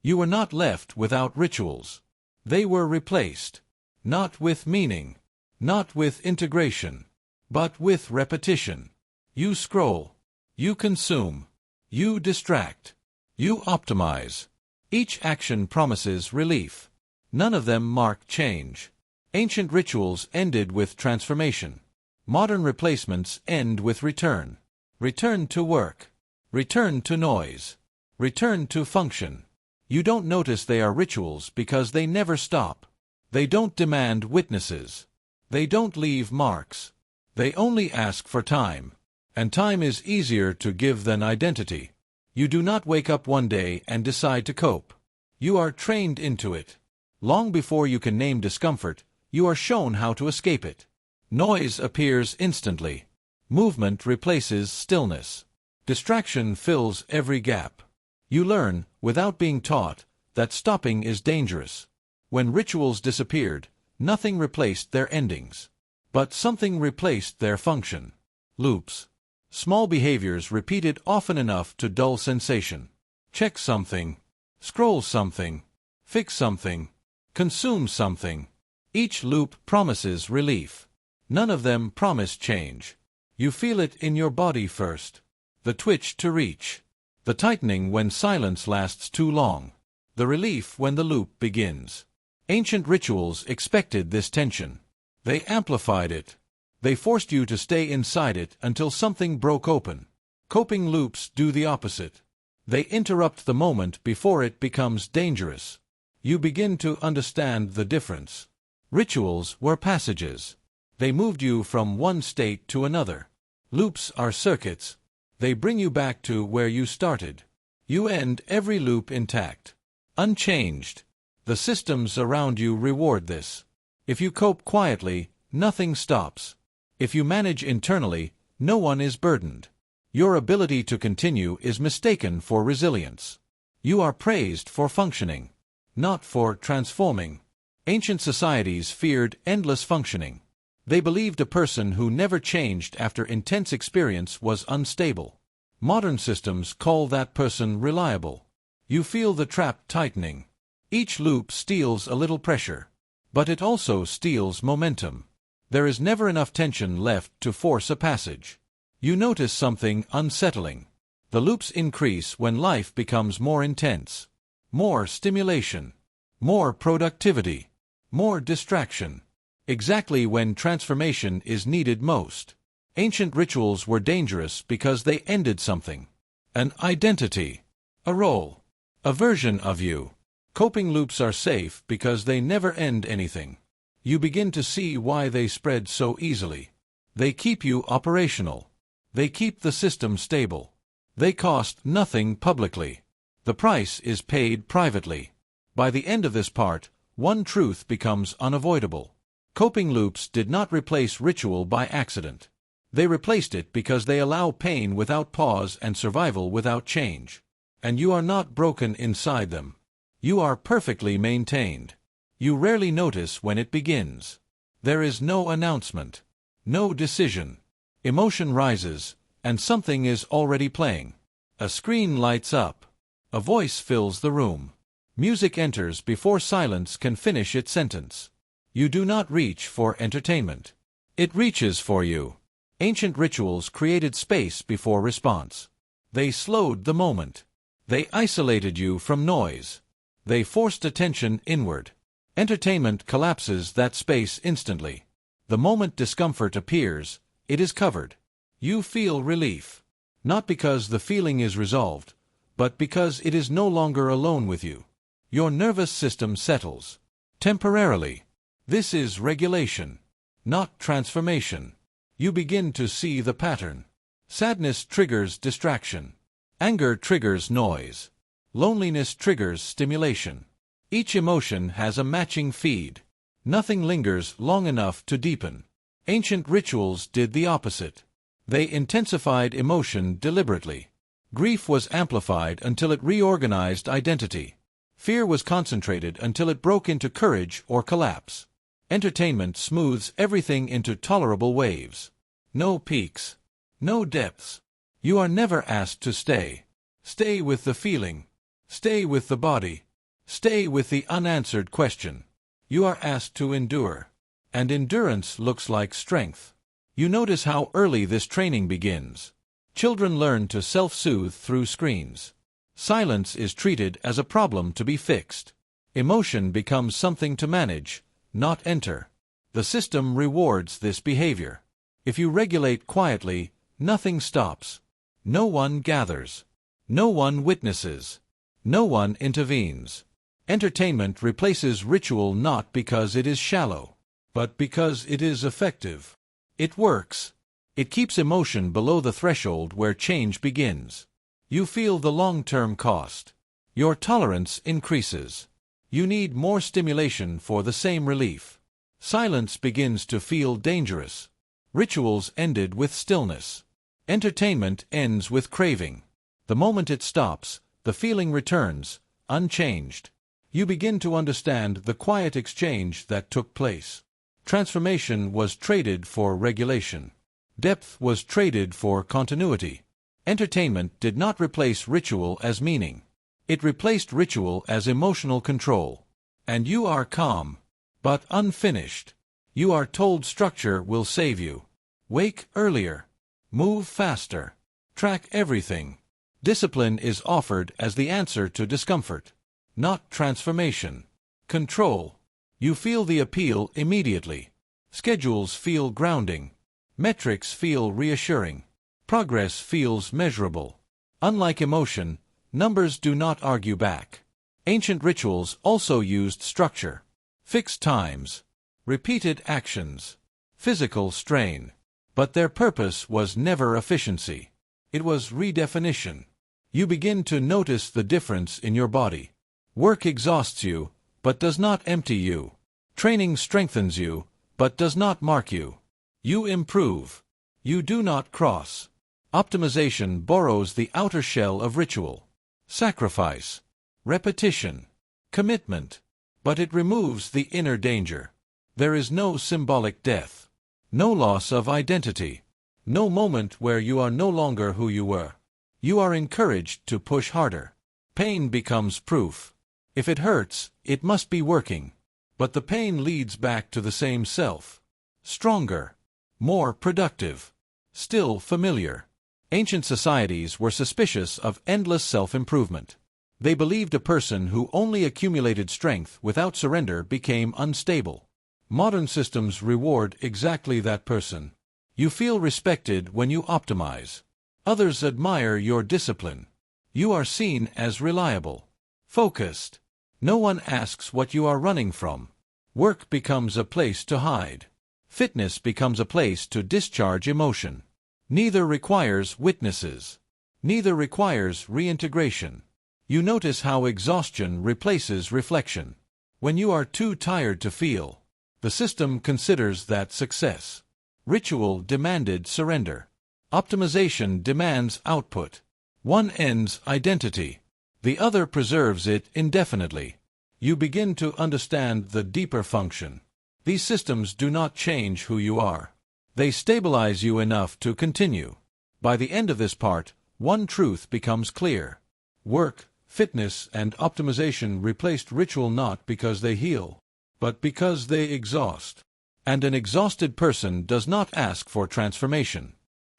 You were not left without rituals. They were replaced. Not with meaning. Not with integration. But with repetition. You scroll. You consume. You distract. You optimize. Each action promises relief. None of them mark change. Ancient rituals ended with transformation. Modern replacements end with return. Return to work. Return to noise. Return to function. You don't notice they are rituals because they never stop. They don't demand witnesses. They don't leave marks. They only ask for time. And time is easier to give than identity. You do not wake up one day and decide to cope. You are trained into it. Long before you can name discomfort, you are shown how to escape it. Noise appears instantly. Movement replaces stillness. Distraction fills every gap. You learn, without being taught, that stopping is dangerous. When rituals disappeared, nothing replaced their endings. But something replaced their function. Loops. Small behaviors repeated often enough to dull sensation. Check something. Scroll something. Fix something. Consume something. Each loop promises relief. None of them promise change. You feel it in your body first. The twitch to reach. The tightening when silence lasts too long. The relief when the loop begins. Ancient rituals expected this tension. They amplified it. They forced you to stay inside it until something broke open. Coping loops do the opposite. They interrupt the moment before it becomes dangerous. You begin to understand the difference. Rituals were passages. They moved you from one state to another. Loops are circuits. They bring you back to where you started. You end every loop intact. Unchanged. The systems around you reward this. If you cope quietly, nothing stops. If you manage internally, no one is burdened. Your ability to continue is mistaken for resilience. You are praised for functioning, not for transforming. Ancient societies feared endless functioning. They believed a person who never changed after intense experience was unstable. Modern systems call that person reliable. You feel the trap tightening. Each loop steals a little pressure. But it also steals momentum. There is never enough tension left to force a passage. You notice something unsettling. The loops increase when life becomes more intense. More stimulation. More productivity. More distraction. Exactly when transformation is needed most. Ancient rituals were dangerous because they ended something. An identity. A role. A version of you. Coping loops are safe because they never end anything. You begin to see why they spread so easily. They keep you operational. They keep the system stable. They cost nothing publicly. The price is paid privately. By the end of this part, one truth becomes unavoidable. Coping loops did not replace ritual by accident. They replaced it because they allow pain without pause and survival without change. And you are not broken inside them. You are perfectly maintained. You rarely notice when it begins. There is no announcement. No decision. Emotion rises, and something is already playing. A screen lights up. A voice fills the room. Music enters before silence can finish its sentence. You do not reach for entertainment. It reaches for you. Ancient rituals created space before response. They slowed the moment. They isolated you from noise. They forced attention inward. Entertainment collapses that space instantly. The moment discomfort appears, it is covered. You feel relief. Not because the feeling is resolved, but because it is no longer alone with you. Your nervous system settles. Temporarily. This is regulation, not transformation. You begin to see the pattern. Sadness triggers distraction. Anger triggers noise. Loneliness triggers stimulation. Each emotion has a matching feed. Nothing lingers long enough to deepen. Ancient rituals did the opposite. They intensified emotion deliberately. Grief was amplified until it reorganized identity. Fear was concentrated until it broke into courage or collapse. Entertainment smooths everything into tolerable waves. No peaks. No depths. You are never asked to stay. Stay with the feeling. Stay with the body. Stay with the unanswered question. You are asked to endure. And endurance looks like strength. You notice how early this training begins. Children learn to self-soothe through screens. Silence is treated as a problem to be fixed. Emotion becomes something to manage, not enter. The system rewards this behavior. If you regulate quietly, nothing stops. No one gathers. No one witnesses. No one intervenes. Entertainment replaces ritual not because it is shallow, but because it is effective. It works. It keeps emotion below the threshold where change begins. You feel the long-term cost. Your tolerance increases. You need more stimulation for the same relief. Silence begins to feel dangerous. Rituals ended with stillness. Entertainment ends with craving. The moment it stops, the feeling returns, unchanged. You begin to understand the quiet exchange that took place. Transformation was traded for regulation. Depth was traded for continuity. Entertainment did not replace ritual as meaning. It replaced ritual as emotional control. And you are calm, but unfinished. You are told structure will save you. Wake earlier. Move faster. Track everything. Discipline is offered as the answer to discomfort, not transformation. Control. You feel the appeal immediately. Schedules feel grounding. Metrics feel reassuring. Progress feels measurable. Unlike emotion, numbers do not argue back. Ancient rituals also used structure. Fixed times. Repeated actions. Physical strain. But their purpose was never efficiency. It was redefinition. You begin to notice the difference in your body. Work exhausts you, but does not empty you. Training strengthens you, but does not mark you. You improve. You do not cross. Optimization borrows the outer shell of ritual. Sacrifice. Repetition. Commitment. But it removes the inner danger. There is no symbolic death. No loss of identity. No moment where you are no longer who you were. You are encouraged to push harder. Pain becomes proof. If it hurts, it must be working. But the pain leads back to the same self. Stronger. More productive. Still familiar. Ancient societies were suspicious of endless self-improvement. They believed a person who only accumulated strength without surrender became unstable. Modern systems reward exactly that person. You feel respected when you optimize. Others admire your discipline. You are seen as reliable. Focused. No one asks what you are running from. Work becomes a place to hide. Fitness becomes a place to discharge emotion. Neither requires witnesses. Neither requires reintegration. You notice how exhaustion replaces reflection. When you are too tired to feel, the system considers that success. Ritual demanded surrender. Optimization demands output. One ends identity. The other preserves it indefinitely. You begin to understand the deeper function. These systems do not change who you are. They stabilize you enough to continue. By the end of this part, one truth becomes clear. Work, fitness, and optimization replaced ritual not because they heal, but because they exhaust. And an exhausted person does not ask for transformation.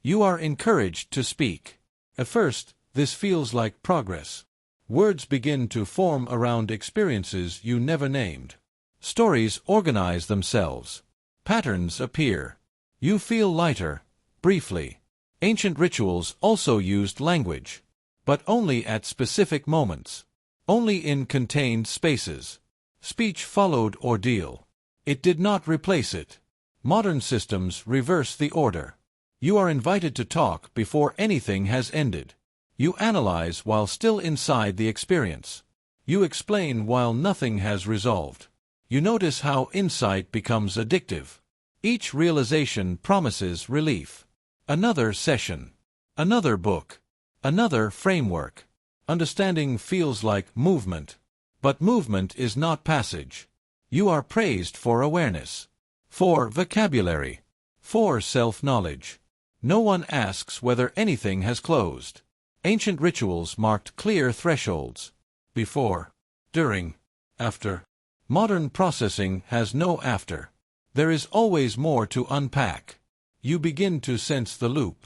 You are encouraged to speak. At first, this feels like progress. Words begin to form around experiences you never named. Stories organize themselves. Patterns appear. You feel lighter, briefly. Ancient rituals also used language, but only at specific moments. Only in contained spaces. Speech followed ordeal. It did not replace it. Modern systems reverse the order. You are invited to talk before anything has ended. You analyze while still inside the experience. You explain while nothing has resolved. You notice how insight becomes addictive. Each realization promises relief. Another session. Another book. Another framework. Understanding feels like movement. But movement is not passage. You are praised for awareness. For vocabulary. For self-knowledge. No one asks whether anything has closed. Ancient rituals marked clear thresholds. Before. during, after. Modern processing has no after. There is always more to unpack. You begin to sense the loop.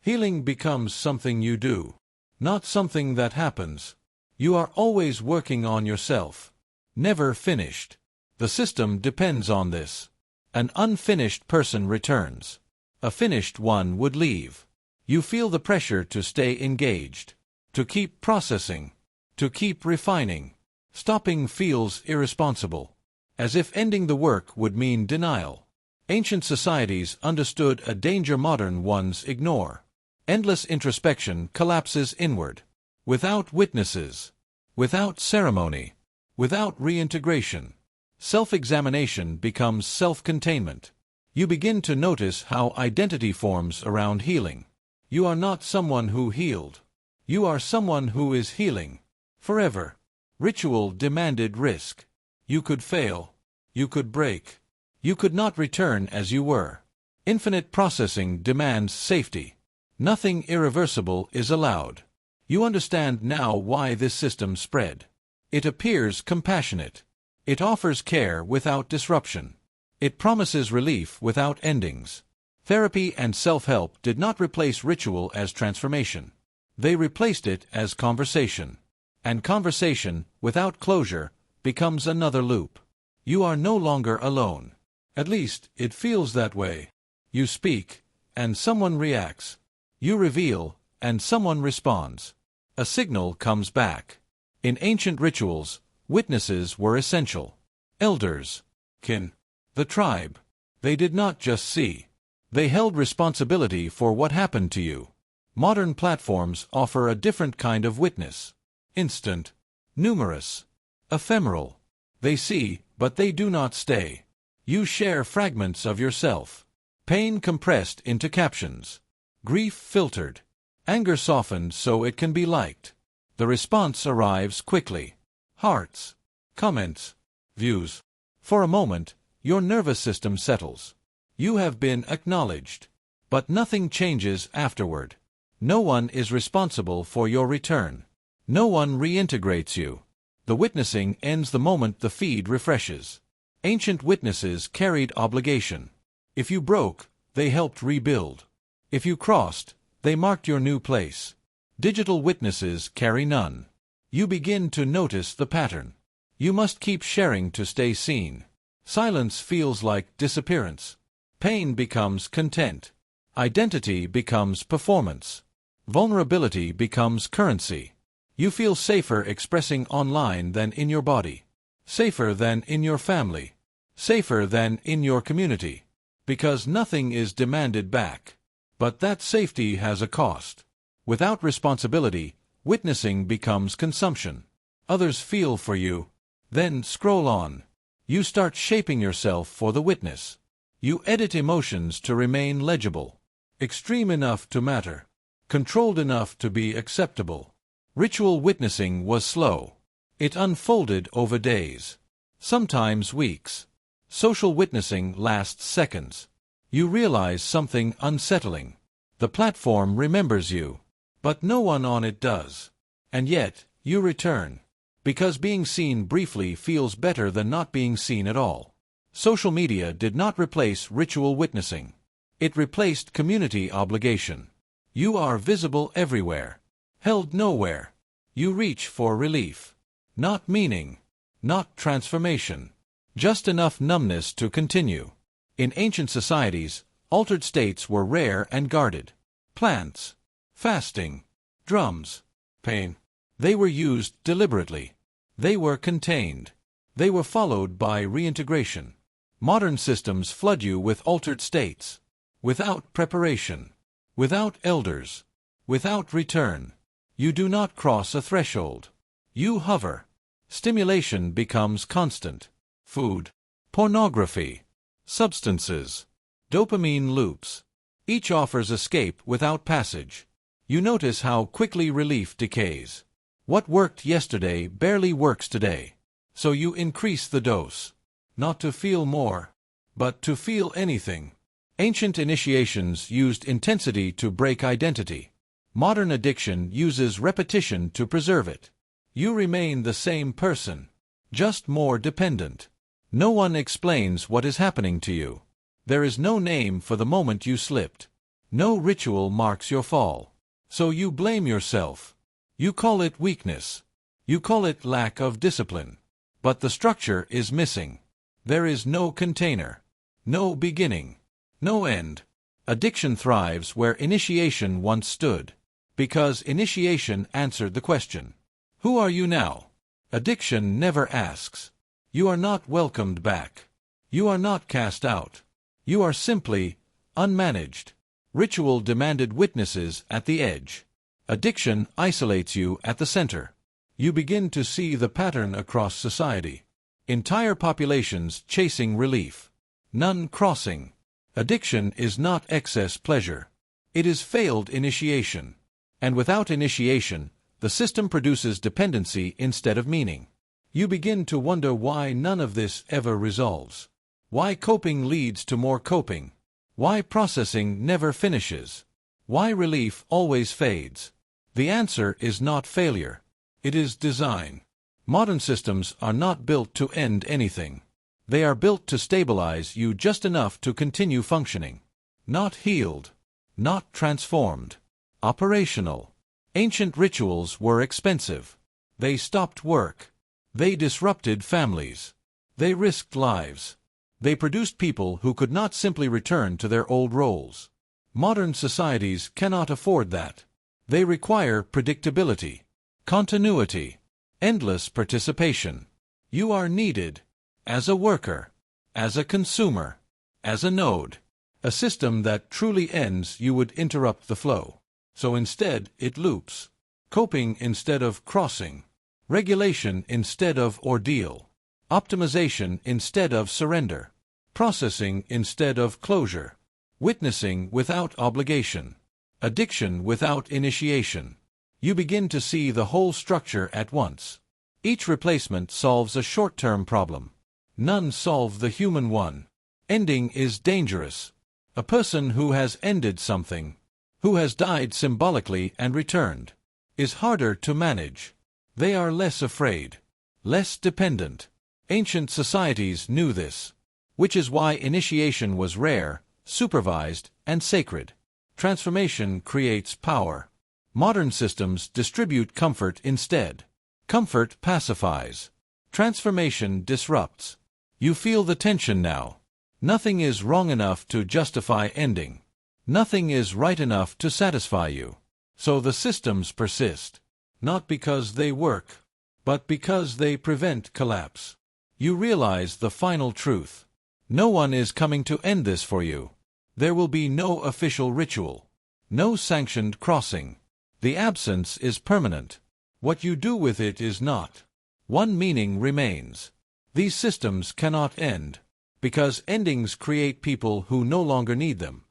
Healing becomes something you do, not something that happens. You are always working on yourself. Never finished. The system depends on this. An unfinished person returns. A finished one would leave. You feel the pressure to stay engaged, to keep processing, to keep refining. Stopping feels irresponsible, as if ending the work would mean denial. Ancient societies understood a danger modern ones ignore. Endless introspection collapses inward, without witnesses, without ceremony, without reintegration. Self-examination becomes self-containment. You begin to notice how identity forms around healing. You are not someone who healed. You are someone who is healing. Forever. Ritual demanded risk. You could fail. You could break. You could not return as you were. Infinite processing demands safety. Nothing irreversible is allowed. You understand now why this system spread. It appears compassionate. It offers care without disruption. It promises relief without endings. Therapy and self-help did not replace ritual as transformation. They replaced it as conversation. And conversation, without closure, becomes another loop. You are no longer alone. At least, it feels that way. You speak, and someone reacts. You reveal, and someone responds. A signal comes back. In ancient rituals, witnesses were essential. Elders, kin, the tribe. They did not just see. They held responsibility for what happened to you. Modern platforms offer a different kind of witness. Instant, numerous, ephemeral. They see, but they do not stay. You share fragments of yourself. Pain compressed into captions. Grief filtered. Anger softened so it can be liked. The response arrives quickly. Hearts, comments, views. For a moment, your nervous system settles. You have been acknowledged. But nothing changes afterward. No one is responsible for your return. No one reintegrates you. The witnessing ends the moment the feed refreshes. Ancient witnesses carried obligation. If you broke, they helped rebuild. If you crossed, they marked your new place. Digital witnesses carry none. You begin to notice the pattern. You must keep sharing to stay seen. Silence feels like disappearance. Pain becomes content. Identity becomes performance. Vulnerability becomes currency. You feel safer expressing online than in your body. Safer than in your family. Safer than in your community. Because nothing is demanded back. But that safety has a cost. Without responsibility, witnessing becomes consumption. Others feel for you. Then scroll on. You start shaping yourself for the witness. You edit emotions to remain legible. Extreme enough to matter. Controlled enough to be acceptable. Ritual witnessing was slow. It unfolded over days. Sometimes weeks. Social witnessing lasts seconds. You realize something unsettling. The platform remembers you. But no one on it does. And yet, you return. Because being seen briefly feels better than not being seen at all. Social media did not replace ritual witnessing. It replaced community obligation. You are visible everywhere. Held nowhere. You reach for relief. Not meaning. Not transformation. Just enough numbness to continue. In ancient societies, altered states were rare and guarded. Plants. Fasting. Drums. Pain. They were used deliberately. They were contained. They were followed by reintegration. Modern systems flood you with altered states. Without preparation. Without elders. Without return. You do not cross a threshold. You hover. Stimulation becomes constant. Food. Pornography. Substances. Dopamine loops. Each offers escape without passage. You notice how quickly relief decays. What worked yesterday barely works today. So you increase the dose. Not to feel more, but to feel anything. Ancient initiations used intensity to break identity. Modern addiction uses repetition to preserve it. You remain the same person. just more dependent. No one explains what is happening to you. There is no name for the moment you slipped. No ritual marks your fall. So you blame yourself. You call it weakness. You call it lack of discipline. But the structure is missing. There is no container. No beginning. No end. Addiction thrives where initiation once stood. Because initiation answered the question, "Who are you now?" Addiction never asks. You are not welcomed back. You are not cast out. You are simply unmanaged. Ritual demanded witnesses at the edge. Addiction isolates you at the center. You begin to see the pattern across society. Entire populations chasing relief. None crossing. Addiction is not excess pleasure. It is failed initiation. And without initiation, the system produces dependency instead of meaning. You begin to wonder why none of this ever resolves. Why coping leads to more coping. Why processing never finishes. Why relief always fades. The answer is not failure. It is design. Modern systems are not built to end anything. They are built to stabilize you just enough to continue functioning. Not healed. Not transformed. Operational. Ancient rituals were expensive. They stopped work. They disrupted families. They risked lives. They produced people who could not simply return to their old roles. Modern societies cannot afford that. They require predictability, continuity, endless participation. You are needed as a worker, as a consumer, as a node. A system that truly ends you would interrupt the flow. So instead it loops. Coping instead of crossing. Regulation instead of ordeal. Optimization instead of surrender. Processing instead of closure. Witnessing without obligation. Addiction without initiation. You begin to see the whole structure at once. Each replacement solves a short-term problem. None solve the human one. Ending is dangerous. A person who has ended something, who has died symbolically and returned, is harder to manage. They are less afraid, less dependent. Ancient societies knew this, which is why initiation was rare, supervised, and sacred. Transformation creates power. Modern systems distribute comfort instead. Comfort pacifies. Transformation disrupts. You feel the tension now. Nothing is wrong enough to justify ending. Nothing is right enough to satisfy you. So the systems persist. Not because they work, but because they prevent collapse. You realize the final truth. No one is coming to end this for you. There will be no official ritual. No sanctioned crossing. The absence is permanent. What you do with it is not. One meaning remains. These systems cannot end, because endings create people who no longer need them.